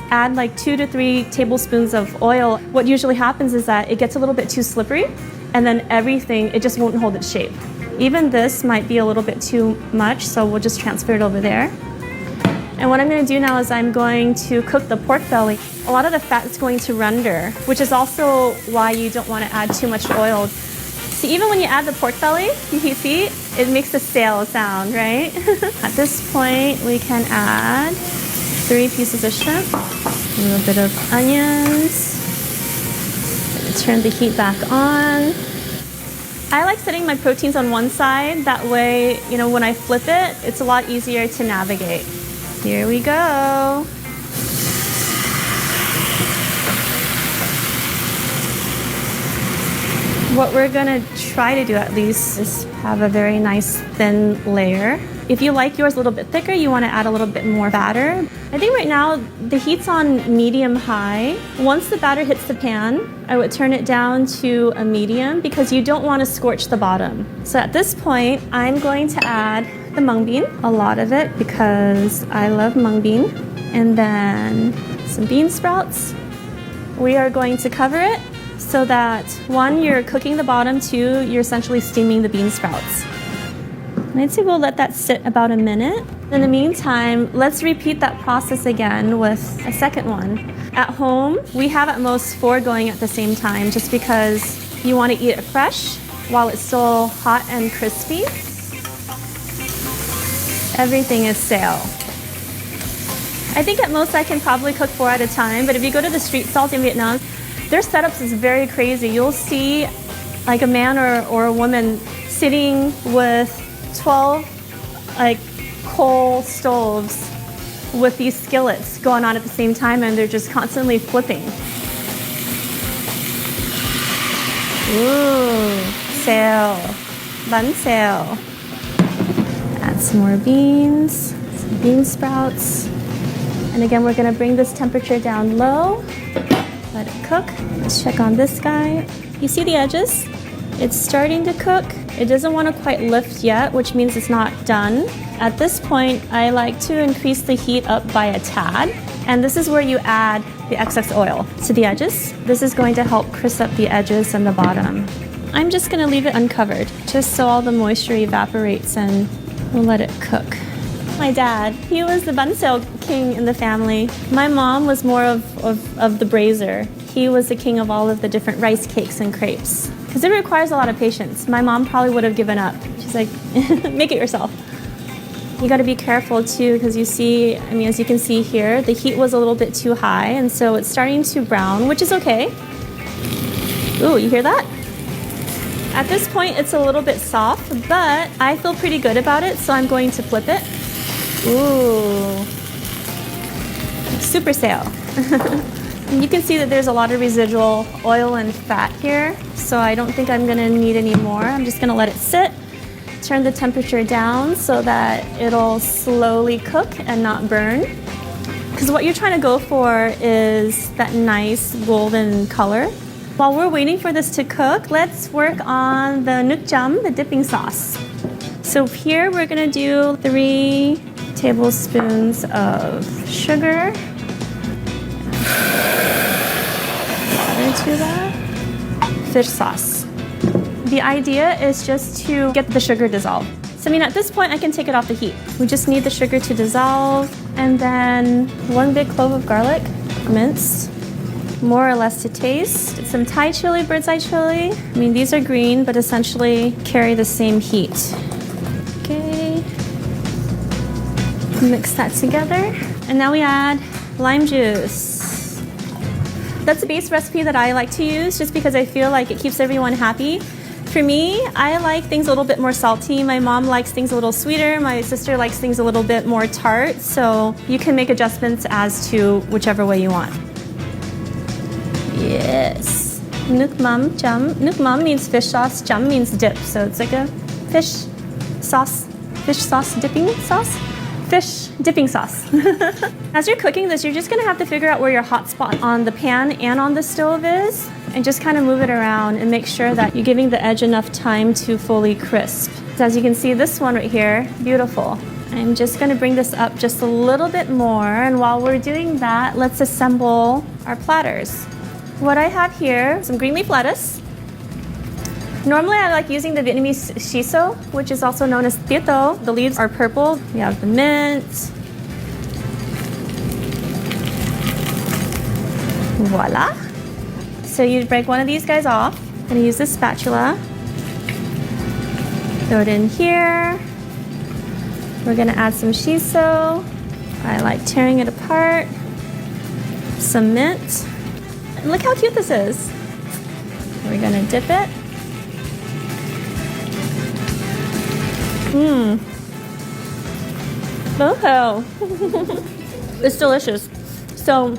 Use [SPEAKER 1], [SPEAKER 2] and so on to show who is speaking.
[SPEAKER 1] add like 2 to 3 tablespoons of oil, what usually happens is that it gets a little bit too slippery, and then everything, it just won't hold its shape. Even this might be a little bit too much, so we'll just transfer it over there. And what I'm going to do now is I'm going to cook the pork belly. A lot of the fat is going to render, which is also why you don't want to add too much oil. See, even when you add the pork belly, you can see it makes a sail sound, right? At this point, we can add 3 pieces of shrimp, a little bit of onions. Turn the heat back on. I like setting my proteins on one side. That way, you know, when I flip it, it's a lot easier to navigate. Here we go. What we're gonna try to do at least is have a very nice thin layer. If you like yours a little bit thicker, you want to add a little bit more batter. I think right now the heat's on medium-high. Once the batter hits the pan, I would turn it down to a medium because you don't want to scorch the bottom. So at this point, I'm going to add the mung bean, a lot of it because I love mung bean, and then some bean sprouts. We are going to cover it so that 1, you're cooking the bottom, 2, you're essentially steaming the bean sprouts. I'd say we'll let that sit about a minute. In the meantime, let's repeat that process again with a second one. At home, we have at most 4 going at the same time just because you want to eat it fresh while it's still hot and crispy. Everything is stale. I think at most I can probably cook 4 at a time, but if you go to the street stalls in Vietnam, their setups is very crazy. You'll see like a man or a woman sitting with 12 like coal stoves with these skillets going on at the same time, and they're just constantly flipping. Ooh, sail, bánh sail. Add some more beans, some bean sprouts. And again, we're gonna bring this temperature down low. Let it cook. Let's check on this guy. You see the edges? It's starting to cook. It doesn't want to quite lift yet, which means it's not done. At this point, I like to increase the heat up by a tad. And this is where you add the excess oil to the edges. This is going to help crisp up the edges and the bottom. I'm just going to leave it uncovered, just so all the moisture evaporates, and we'll let it cook. My dad, he was the bánh xèo king in the family. My mom was more of the braiser. He was the king of all of the different rice cakes and crepes. Because it requires a lot of patience. My mom probably would have given up. She's like, make it yourself. You got to be careful too, because you see, I mean, as you can see here, the heat was a little bit too high, and so it's starting to brown, which is okay. Ooh, you hear that? At this point, it's a little bit soft, but I feel pretty good about it, so I'm going to flip it. Ooh, super sail. And you can see that there's a lot of residual oil and fat here, so I don't think I'm going to need any more. I'm just going to let it sit, turn the temperature down so that it'll slowly cook and not burn. Because what you're trying to go for is that nice golden color. While we're waiting for this to cook, let's work on the nước chấm, the dipping sauce. So here we're going to do 3 tablespoons of sugar. To that. Fish sauce. The idea is just to get the sugar dissolved. So I mean, at this point I can take it off the heat. We just need the sugar to dissolve, and then 1 big clove of garlic, minced, more or less to taste. Some Thai chili, bird's eye chili. I mean, these are green, but essentially carry the same heat. Okay. Mix that together. And now we add lime juice. That's a base recipe that I like to use just because I feel like it keeps everyone happy. For me, I like things a little bit more salty. My mom likes things a little sweeter. My sister likes things a little bit more tart. So you can make adjustments as to whichever way you want. Yes. Nước mắm chấm. Nước mắm means fish sauce. Chấm means dip. So it's like a fish sauce dipping sauce. Fish dipping sauce. As you're cooking this, you're just gonna have to figure out where your hot spot on the pan and on the stove is, and just kind of move it around and make sure that you're giving the edge enough time to fully crisp. So as you can see, this one right here, beautiful. I'm just going to bring this up just a little bit more, and while we're doing that, let's assemble our platters. What I have here, some green leaf lettuce. Normally I like using the Vietnamese shiso, which is also known as tieto. The leaves are purple. We have the mint. Voila. So you break one of these guys off. I'm going to use this spatula. Throw it in here. We're going to add some shiso. I like tearing it apart. Some mint. And look how cute this is. We're going to dip it. Oh, it's delicious. So